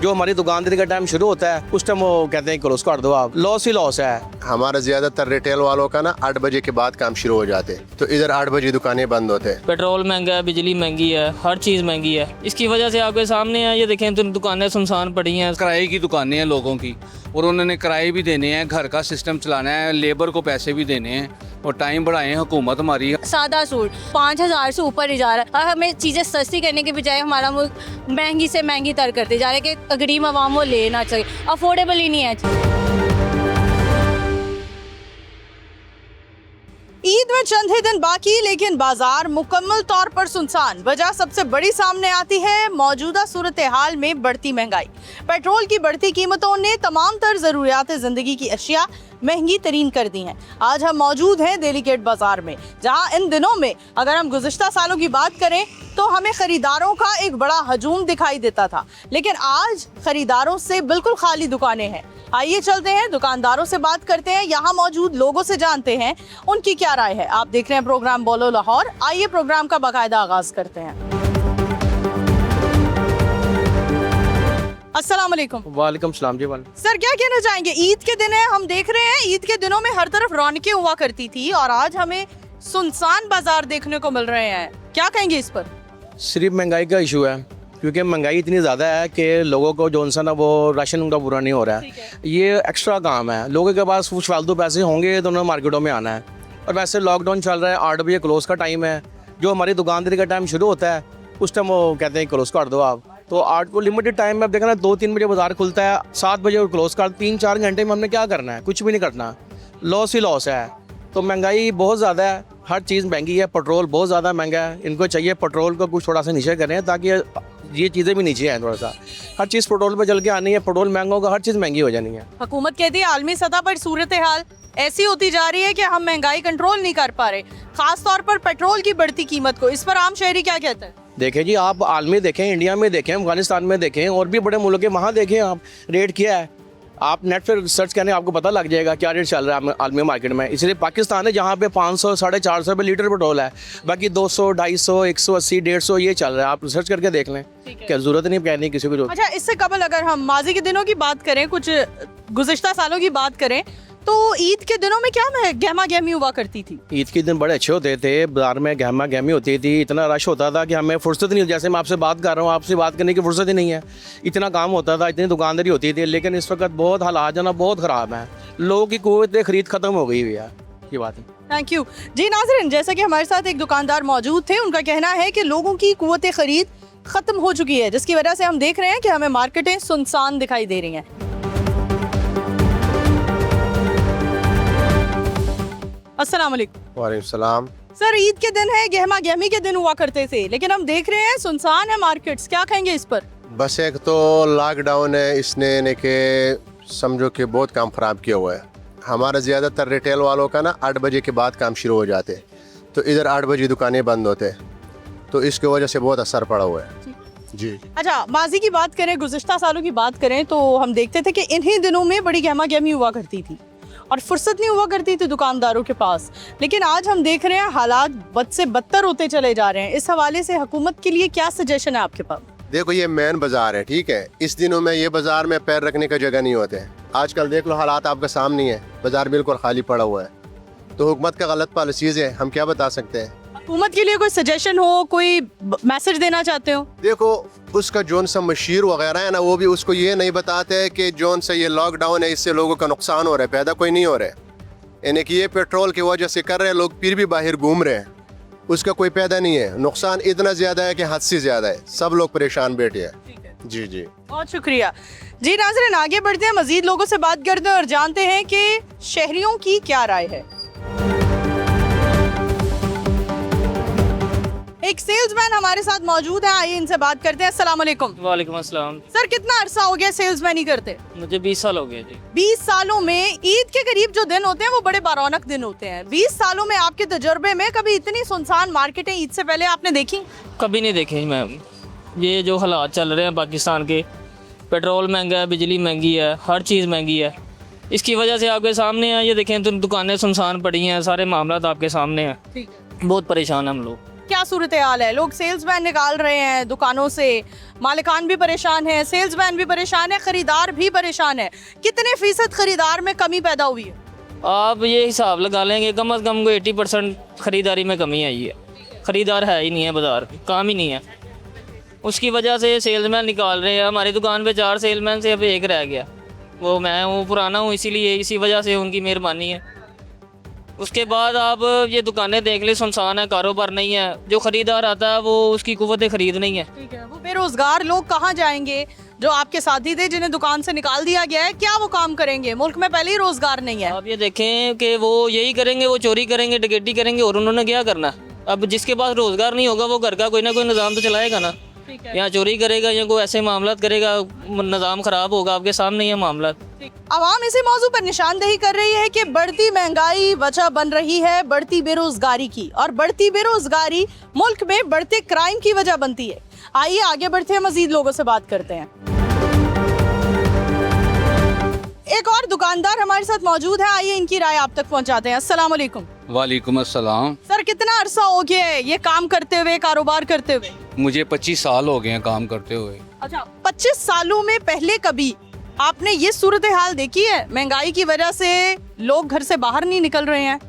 जो हमारी दुकानदारी का टाइम शुरू होता है उस टाइम वो कहते हैं क्लोज कर दो, आप लॉस ही लॉस है। हमारा ज्यादातर रिटेल वालों का ना 8 बजे के बाद काम शुरू हो जाते, तो इधर 8 बजे दुकानें बंद होते हैं। पेट्रोल महंगा है, बिजली महंगी है, हर चीज़ महंगी है। इसकी वजह से आपके सामने है, ये देखें तो दुकानें सुनसान पड़ी हैं। किराए की दुकानें हैं लोगों की, और उन्होंने किराए भी देने हैं, घर का सिस्टम चलाना है, लेबर को पैसे भी देने हैं, और टाइम बढ़ाए हैं हुकूमत हमारी। सादा सूट 5,000 से ऊपर ही जा रहा है, और हमें चीज़ें सस्ती करने के बजाय हमारा मुल्क महंगी से महंगी तर करते जा रहे हैं कि गरीब आवाम वो लेना चाहिए, अफोर्डेबल ही नहीं है। ईद में चंद ही दिन बाकी, लेकिन बाजार मुकम्मल तौर पर सुनसान। वजह सबसे बड़ी सामने आती है मौजूदा सूरत हाल में बढ़ती महंगाई। पेट्रोल की बढ़ती कीमतों ने तमाम तर ज़रूरियात ज़िंदगी की अशिया महंगी तरीन कर दी हैं। आज हम मौजूद हैं दिल्ली गेट बाजार में, जहां इन दिनों में अगर हम गुज़िश्ता सालों की बात करें तो हमें ख़रीदारों का एक बड़ा हजूम दिखाई देता था, लेकिन आज ख़रीदारों से बिल्कुल खाली दुकानें हैं। आइए चलते हैं, दुकानदारों से बात करते हैं, यहाँ मौजूद लोगों से जानते हैं उनकी क्या राय है। आप देख रहे हैं प्रोग्राम बोलो लाहौर। आइए प्रोग्राम का बाकायदा आगाज करते हैं। अस्सलाम वालेकुम। वालेकुम सलाम जी। वाले सर, क्या कहना चाहेंगे? ईद के दिन है, हम देख रहे हैं ईद के दिनों में हर तरफ रौनकें हुआ करती थी और आज हमें सुनसान बाजार देखने को मिल रहे हैं। क्या कहेंगे इस पर? सिर्फ महंगाई का इशू है, क्योंकि महंगाई इतनी ज़्यादा है कि लोगों को जो सा ना वो राशन उनका पूरा नहीं हो रहा है। ये एक्स्ट्रा काम है, लोगों के पास कुछ फालतू पैसे होंगे तो उन्हें मार्केटों में आना है। और वैसे लॉकडाउन चल रहा है, 8 बजे क्लोज़ का टाइम है। जो हमारी दुकानदारी का टाइम शुरू होता है उस टाइम वो कहते हैं क्लोज़ कर दो आप, तो 8 को लिमिटेड टाइम में आप देखना 2-3 बजे बाजार खुलता है, 7 बजे क्लोज़ कर, 3-4 घंटे में हमने क्या करना है? कुछ भी नहीं करना, लॉस ही लॉस है। तो महंगाई बहुत ज़्यादा है, हर चीज़ महंगी है, पेट्रोल बहुत ज़्यादा महंगा है। इनको चाहिए पेट्रोल को कुछ थोड़ा सा नीचे करें ताकि ये चीज़ें भी नीचे आए थोड़ा सा। हर चीज़ पेट्रोल पे चल के आनी है, पेट्रोल महंगा होगा, हर चीज़ महंगी हो जानी है। हुकूमत कहती है आलमी सतह पर सूरत हाल ऐसी होती जा रही है कि हम महंगाई कंट्रोल नहीं कर पा रहे, खास तौर पर पेट्रोल की बढ़ती कीमत को। इस पर आम शहरी क्या कहते हैं? देखें जी, आप आलमी देखें, इंडिया में देखें, अफगानिस्तान में देखें, और भी बड़े मुल्क के वहाँ देखें आप रेट क्या है। आप नेट पर सर्च करें, आपको पता लग जाएगा क्या रेट चल रहा है आलमी मार्केट में। इसलिए पाकिस्तान है जहाँ पे 500 450 रुपये लीटर पेट्रोल है, बाकी 200 250 180 150 ये चल रहा है। आप सर्च करके देख लें, क्या ज़रूरत नहीं कहने की किसी को। अच्छा, इससे कबल अगर हम माजी के दिनों की बात करें, कुछ गुज़िश्ता सालों की बात करें, तो ईद के दिनों में क्या गहमा गहमी हुआ करती थी? ईद के दिन बड़े अच्छे होते थे, बाजार में गहमा गहमी होती थी, इतना रश होता था कि हमें फुर्सत नहीं, जैसे मैं आपसे बात कर रहा हूँ, आपसे बात करने की फुर्सत ही नहीं है। इतना काम होता था, इतनी दुकानदारी होती थी, लेकिन इस वक्त बहुत हालात जो ना बहुत ख़राब हैं। लोगों की कुव्वत खरीद ख़त्म हो गई हुई है, ये बात है। थैंक यू जी। नाज़रीन, जैसा कि हमारे साथ एक दुकानदार मौजूद थे, उनका कहना है कि लोगों की कुव्वत खरीद ख़त्म हो चुकी है, जिसकी वजह से हम देख रहे हैं कि हमें मार्केटें सुनसान दिखाई दे रही हैं। अस्सलाम वालेकुम। वालेकुम सलाम। सर, ईद के दिन है, गहमा गहमी के दिन हुआ करते थे, लेकिन हम देख रहे हैं सुनसान है मार्केट्स। क्या कहेंगे इस पर? बस एक तो लॉकडाउन है, इसने ने के समझो कि बहुत काम ख़राब किया हुआ है। हमारा ज़्यादातर रिटेल वालों का ना 8 बजे के बाद काम शुरू हो जाते, तो इधर 8 बजे दुकानें बंद होते, तो इसकी वजह से बहुत असर पड़ा हुआ है जी। अच्छा, माजी की बात करें, गुज़िश्ता सालों की बात करें, तो हम देखते थे कि इन्हीं दिनों में बड़ी गहमा गहमी हुआ करती थी और फुर्सत नहीं हुआ करती थी दुकानदारों के पास। लेकिन आज हम देख रहे हैं हालात बद से बदतर होते चले जा रहे हैं। इस हवाले से हुकूमत के लिए क्या सजेशन है आपके पास? देखो, ये मेन बाजार है, ठीक है। इस दिनों में ये बाजार में पैर रखने का जगह नहीं होते हैं। आजकल देख लो, हालात आपके सामने है, बाजार बिल्कुल खाली पड़ा हुआ है। तो हुकूमत का गलत पॉलिसीज़ है, हम क्या बता सकते हैं। हुकूमत के लिए कोई सजेशन हो, कोई मैसेज देना चाहते हो? देखो, उसका जोन सा मशीर वगैरह है ना, वो भी उसको ये नहीं बताते हैं कि जोन से ये लॉकडाउन है, इससे लोगों का नुकसान हो रहा है, पैदा कोई नहीं हो रहा है। यानी कि ये पेट्रोल की वजह से कर रहे हैं लोग, फिर भी बाहर घूम रहे हैं, उसका कोई पैदा नहीं है। नुकसान इतना ज़्यादा है कि हद से ज़्यादा है, सब लोग परेशान बैठे हैं। जी जी, बहुत शुक्रिया जी। नाज़रीन, आगे बढ़ते हैं, मजीद लोगों से बात करते हैं और जानते हैं कि शहरियों की क्या राय है। एक सेल्समैन हमारे साथ मौजूद है, आइए इनसे बात करते हैं। अस्सलाम वालेकुम। वालेकुम अस्सलाम। सर, कितना अरसा हो गया सेल्समैन करते? मुझे 20 साल हो गए जी। 20 सालों में ईद के करीब जो दिन होते हैं वो बड़े बारौनक दिन होते हैं। 20 सालों में आपके तजुर्बे में कभी इतनी सुनसान मार्केटें ईद से पहले आपने देखी? कभी नहीं देखे मैम। ये जो हालात चल रहे हैं पाकिस्तान के, पेट्रोल महंगा है, बिजली महंगी है, हर चीज़ महंगी है। इसकी वजह से आपके सामने है, ये देखें तो दुकानें सुनसान पड़ी हैं, सारे मामला आपके सामने हैं। बहुत परेशान हैं हम लोग। क्या सूरत हाल है? लोग सेल्समैन निकाल रहे हैं दुकानों से, मालिकान भी परेशान है, सेल्समैन भी परेशान है, खरीदार भी परेशान है। कितने फीसद खरीदार में कमी पैदा हुई है? आप ये हिसाब लगा लेंगे कम से कम को 80% ख़रीदारी में कमी आई है। ख़रीदार है ही नहीं है, बाज़ार काम ही नहीं है। उसकी वजह से सेल्समैन निकाल रहे हैं। हमारी दुकान पे 4 सेल्समैन से अब एक रह गया, वो मैं हूँ, पुराना हूँ, इसीलिए इसी वजह से उनकी मेहरबानी है। उसके बाद आप ये दुकानें देख ले, सुनसान है, कारोबार नहीं है। जो ख़रीदार आता है वो उसकी कुव्वत ख़रीद नहीं है। ठीक है, वो बेरोजगार लोग कहाँ जाएंगे? जो आपके साथी थे जिन्हें दुकान से निकाल दिया गया है, क्या वो काम करेंगे? मुल्क में पहले ही रोजगार नहीं है। आप ये देखें कि वो यही करेंगे, वो चोरी करेंगे, डकैती करेंगे, और उन्होंने क्या करना? अब जिसके पास रोजगार नहीं होगा वो घर का कोई ना कोई निज़ाम तो चलाएगा ना। या चोरी करेगा या कोई ऐसे मामला करेगा, निज़ाम ख़राब होगा। आपके सामने ये मामला। आवाम इसी मौजू पर निशानदेही कर रही है कि बढ़ती महंगाई वजह बन रही है बढ़ती बेरोजगारी की, और बढ़ती बेरोजगारी मुल्क में बढ़ते क्राइम की वजह बनती है। आइए आगे बढ़ते हैं, मजीद लोगों से बात करते हैं। एक और दुकानदार हमारे साथ मौजूद है, आइए इनकी राय आप तक पहुंचाते हैं। अस्सलाम वालेकुम। वालेकुम अस्सलाम। सर, कितना अरसा हो गया है ये काम करते हुए, कारोबार करते हुए? मुझे 25 साल हो गए हैं काम करते हुए। अच्छा, 25 सालों में पहले कभी आपने ये सूरत हाल देखी है? महंगाई की वजह से लोग घर से बाहर नहीं निकल रहे हैं।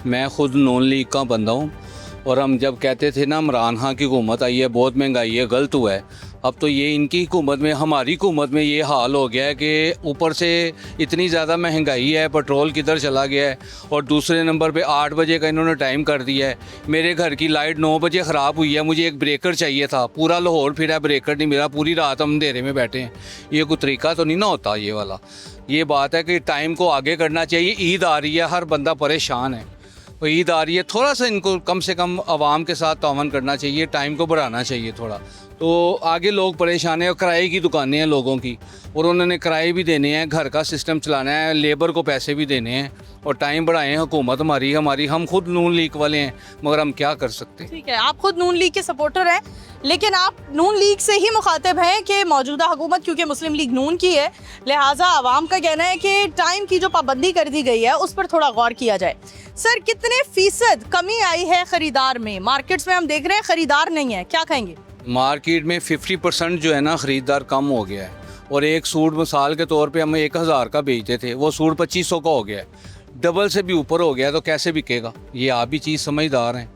मैं खुद नून लीग का बंदा हूँ, और हम जब कहते थे ना इमरान खान की हुकूमत आई है, बहुत महंगाई है, गलत हुआ है। अब तो ये इनकी हुकूमत में, हमारी हुकूमत में ये हाल हो गया है कि ऊपर से इतनी ज़्यादा महंगाई है, पेट्रोल किधर चला गया है, और दूसरे नंबर पे 8 बजे का इन्होंने टाइम कर दिया है। मेरे घर की लाइट 9 बजे ख़राब हुई है, मुझे एक ब्रेकर चाहिए था, पूरा लाहौर फिरा, ब्रेकर नहीं मिला, पूरी रात हम अंधेरे में बैठे हैं। ये कोई तरीका तो नहीं ना होता ये वाला। ये बात है कि टाइम को आगे करना चाहिए। ईद आ रही है, हर बंदा परेशान है, ईद आ रही है, थोड़ा सा इनको कम से कम आवाम के साथ तावन करना चाहिए, टाइम को बढ़ाना चाहिए थोड़ा। तो आगे लोग परेशान हैं, और किराए की दुकानें हैं लोगों की, और उन्होंने किराए भी देने हैं, घर का सिस्टम चलाना है, लेबर को पैसे भी देने हैं, और टाइम बढ़ाएं। हुकूमत हमारी हम खुद नून लीग वाले हैं, मगर हम क्या कर सकते हैं। ठीक है, आप खुद नून लीग के सपोर्टर हैं, लेकिन आप नून लीग से ही मुखातिब हैं कि मौजूदा हुकूमत क्योंकि मुस्लिम लीग नून की है, लिहाजा आवाम का कहना है कि टाइम की जो पाबंदी कर दी गई है उस पर थोड़ा गौर किया जाए। सर, कितने फीसद कमी आई है खरीदार में? मार्केट्स में हम देख रहे हैं खरीदार नहीं है, क्या कहेंगे? मार्केट में 50% जो है ना ख़रीदार कम हो गया है, और एक सूट मिसाल के तौर पे हम 1000 का बेचते थे, वो सूट 2500 का हो गया है, डबल से भी ऊपर हो गया, तो कैसे बिकेगा? ये आप भी चीज़ समझदार हैं,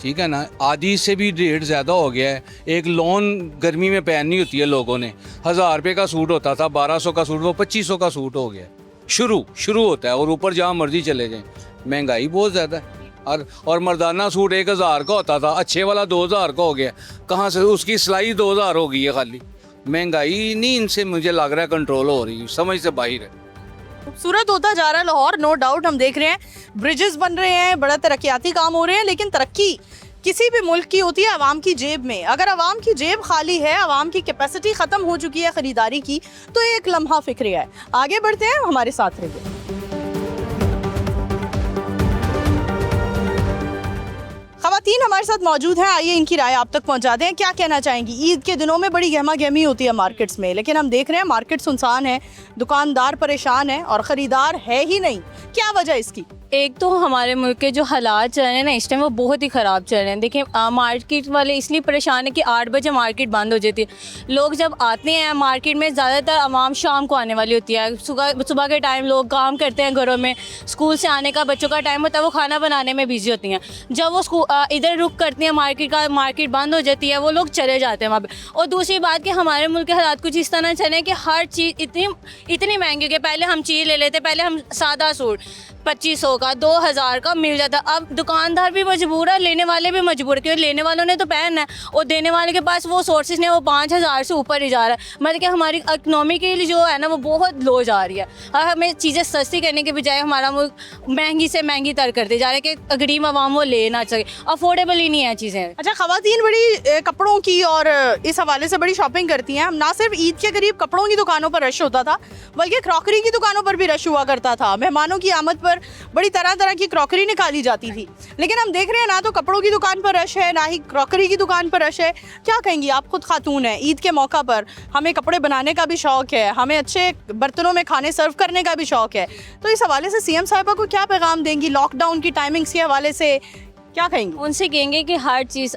ठीक है ना। आधी से भी रेट ज़्यादा हो गया है। एक लॉन गर्मी में पहननी होती है लोगों ने, 1000 रुपये का सूट होता था, 1200 का सूट, वो 2500 का सूट हो गया। शुरू होता है, और ऊपर जहाँ मर्जी चले जाएँ। महंगाई बहुत ज़्यादा है। और मर्दाना सूट 1000 का होता था, अच्छे वाला 2000 का हो गया। कहाँ से? उसकी सिलाई 2000 हो गई है खाली। महंगाई नहीं इनसे मुझे लग रहा है कंट्रोल हो रही, समझ से बाहर है। खूबसूरत होता जा रहा है लाहौर, नो डाउट। हम देख रहे हैं ब्रिजेस बन रहे हैं, बड़ा तरक्याती काम हो रहे हैं, लेकिन तरक्की किसी भी मुल्क की होती है आवाम की जेब में। अगर आवाम की जेब खाली है, आवाम की कैपेसिटी ख़त्म हो चुकी है ख़रीदारी की, तो एक लम्हा फिक्रिया है। आगे बढ़ते हैं, हमारे साथ रहिए। ख़वातीन हमारे साथ मौजूद हैं, आइए इनकी राय आप तक पहुंचा दें। क्या कहना चाहेंगी? ईद के दिनों में बड़ी गहमा गहमी होती है मार्केट्स में, लेकिन हम देख रहे हैं मार्केट सुनसान है, दुकानदार परेशान है और ख़रीदार है ही नहीं। क्या वजह इसकी? एक तो हमारे मुल्क के जो हालात चल रहे हैं ना इस टाइम, वो बहुत ही ख़राब चल रहे हैं। देखिए, मार्केट वाले इसलिए परेशान है कि 8 बजे मार्केट बंद हो जाती है। लोग जब आते हैं मार्केट में, ज़्यादातर आवाम शाम को आने वाली होती है। सुबह के टाइम लोग काम करते हैं घरों में, स्कूल से आने का बच्चों का टाइम होता है, वो खाना बनाने में बिजी होती हैं। जब वो इधर रुक करती हैं, मार्केट बंद हो जाती है, वो लोग चले जाते हैं वहाँ पर। और दूसरी बात कि हमारे मुल्क के हालात कुछ इस तरह चले कि हर चीज़ इतनी महंगी हो गई। पहले हम चीज़ ले लेते, पहले हम सादा सूट 2500 का, 2000 का मिल जाता। अब दुकानदार भी मजबूर है, लेने वाले भी मजबूर है, क्योंकि लेने वालों ने तो पहनना है, और देने वाले के पास वो सोर्सेज ने वो 5000 से ऊपर ही जा रहा है। मतलब कि हमारी इकनॉमिकली जो है ना वो बहुत लो जा रही है। और हमें चीज़ें सस्ती करने के बजाय हमारा मुल्क महंगी से महंगी तर करते जा रहे हैं कि गरीब आवाम वो ले ना सके, अफोर्डेबल ही नहीं है चीज़ें। अच्छा, ख़वातीन बड़ी कपड़ों की और इस हवाले से बड़ी शॉपिंग करती हैं। ना सिर्फ ईद के करीब कपड़ों की दुकानों पर रश होता था, बल्कि क्रॉकरी की दुकानों पर भी रश हुआ करता था। मेहमानों की आमद पर बड़ी तरह तरह की क्रॉकरी निकाली जाती थी, लेकिन हम देख रहे हैं ना तो कपड़ों की दुकान पर रश है, ना ही क्रॉकरी की दुकान पर रश है। क्या कहेंगी? आप खुद खातून हैं, ईद के मौका पर हमें कपड़े बनाने का भी शौक़ है, हमें अच्छे बर्तनों में खाने सर्व करने का भी शौक़ है, तो इस हवाले से सीएम साहिबा को क्या पैगाम देंगी? लॉकडाउन की टाइमिंग्स के हवाले से क्या कहेंगे? उनसे कहेंगे कि हर चीज़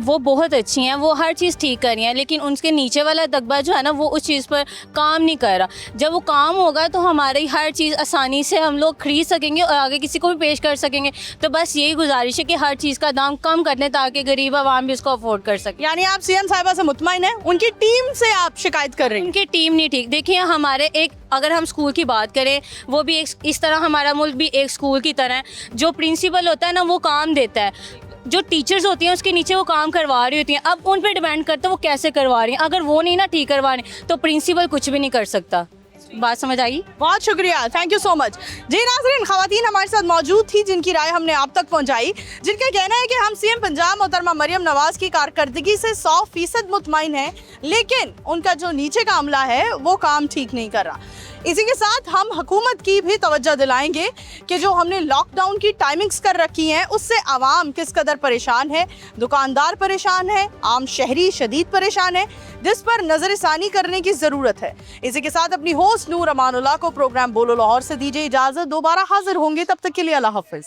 वो बहुत अच्छी हैं, वो हर चीज़ ठीक कर रही हैं, लेकिन उनके नीचे वाला दबा जो है ना वो उस चीज़ पर काम नहीं कर रहा। जब वो काम होगा तो हमारी हर चीज़ आसानी से हम लोग खरीद सकेंगे और आगे किसी को भी पेश कर सकेंगे। तो बस यही गुजारिश है कि हर चीज़ का दाम कम कर दें ताकि गरीब आवाम भी इसको अफोर्ड कर सके। यानी आप सीएम साहिबा से मुतमईन हैं, उनकी टीम से आप शिकायत कर रही हैं? उनकी टीम नहीं ठीक। देखिए हमारे एक अगर हम स्कूल की बात करें वो भी एक इस तरह हमारा मुल्क भी एक स्कूल की तरह है। जो प्रिंसिपल होता है ना वो काम देता है, जो टीचर्स होती हैं उसके नीचे वो काम करवा रही होती हैं। अब उन पे डिपेंड करता है वो कैसे करवा रही हैं। अगर वो नहीं ना ठीक करवा रही तो प्रिंसिपल कुछ भी नहीं कर सकता। बात समझ आई? बहुत शुक्रिया, थैंक यू सो मच। जी नाज़रीन, ख़वातीन हमारे साथ मौजूद थी जिनकी राय हमने आप तक पहुंचाई, जिनका कहना है कि हम सीएम पंजाब मोहतरमा मरियम नवाज़ की कारकर्दगी से 100% मुतमईन हैं, लेकिन उनका जो नीचे का अमला है वो काम ठीक नहीं कर रहा। इसी के साथ हम हुकूमत की भी तवज्जो दिलाएंगे कि जो हमने लॉकडाउन की टाइमिंग्स कर रखी हैं उससे आवाम किस कदर परेशान है, दुकानदार परेशान है, आम शहरी शदीद परेशान है, जिस पर नज़रसानी करने की ज़रूरत है। इसी के साथ अपनी होस्ट नूर अमानुल्लाह को प्रोग्राम बोलो लाहौर से दीजिए इजाज़त। दोबारा हाजिर होंगे, तब तक के लिए अल्लाह हाफ़िज़।